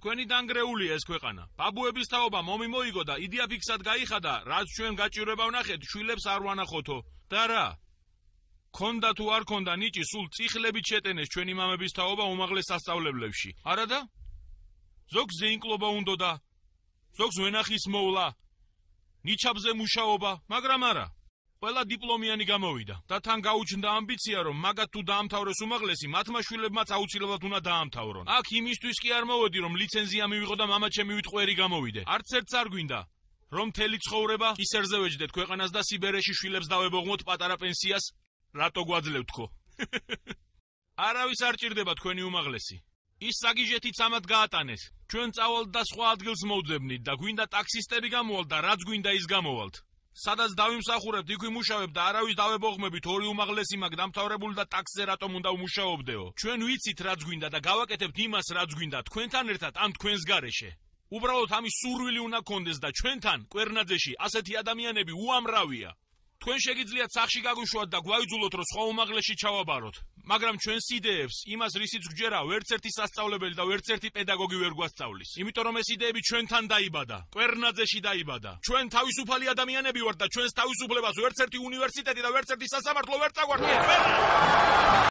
თქვენი დანგრეულია ეს ქვეყანა. ბაბუების თაობა მომი მოიგო და იდეა ფიქსად გაიხადა, რაც ჩვენ გაჭირვება ვნახეთ, შვილებს არ ვანახოთო. და რა? ქონდა თუ არ ქონდა ნიჭი, სულ წიხლებით შეტენეს ჩვენი მამების თაობა უმაღლეს სასწავლებლებში. არა და? ზოგს ზეინკლობა უნდოდა, ზოგს ვენახის მოვლა, ნიჩაბზე მუშაობა, მაგრამ არა. ყველა დიპლომიანი გამოვიდა და თან გაუჩნდა ამბიცია, რომ მაგათ თუ დაამთავროს უმაღლესი, მათმა შვილებმაც აუცილებლად უნდა დაამთავრონ. აქ იმისთვის კი არ მოვედი, რომ ლიცენზია მივიღო და მამაჩემი ვიტყვერი გამოვიდე. არც ერთს არ გვინდა, რომ მთელი ცხოვრება ისერზე ვეჯდეთ ქვეყანას და სიბერეში შვილებს დავებოღმოთ პატარა პენსიას, რატო გვაძლევთქო? არავის არ ჭირდება თქვენი უმაღლესი. ის საგიჟეთიც ამათ გაატანეთ. ჩვენ წავალთ და სხვა ადგილს მოვძებნით და გვინდა ტაქსისტები გამოვალთ და რაც გვინდა ის გამოვალთ. სადაც დავიმსახურებთ, იქ ვიმუშავებ და არავის დავებოღმებით, ორი უმაღლესი მაგ დამთავრებული და ტაქსზე რატომ უნდა ვმუშაობდეო? ჩვენ ვიცით რაც გვინდა და გავაკეთებთ იმას რაც გვინდა თქვენთან ერთად ან თქვენს გარეშე. უბრალოდ ამის სურვილი უნდა გქონდეს და ჩვენთან კვერნაძეში ასეთი ადამიანები უამრავია. თქვენ შეგიძლიათ სახში გაგვიშვათ და გვაიძულოთ, რომ სხვა უმაღლესში ჩავაბაროთ. მაგრამ ჩვენს იდეებს, იმას რისიც გვჯერა, ვერც ერთი სასწავლებელი და ვერც ერთი პედაგოგი ვერ გვასწავლის. იმიტომ რომ ეს იდეები ჩვენთან დაიბადა, კვერნაძეში დაიბადა. ჩვენ თავისუფალი ადამიანები ვართ და ჩვენს თავისუფლებას ვერც ერთი უნივერსიტეტი და ვერც ერთი სასამართლო ვერ წაგვართ.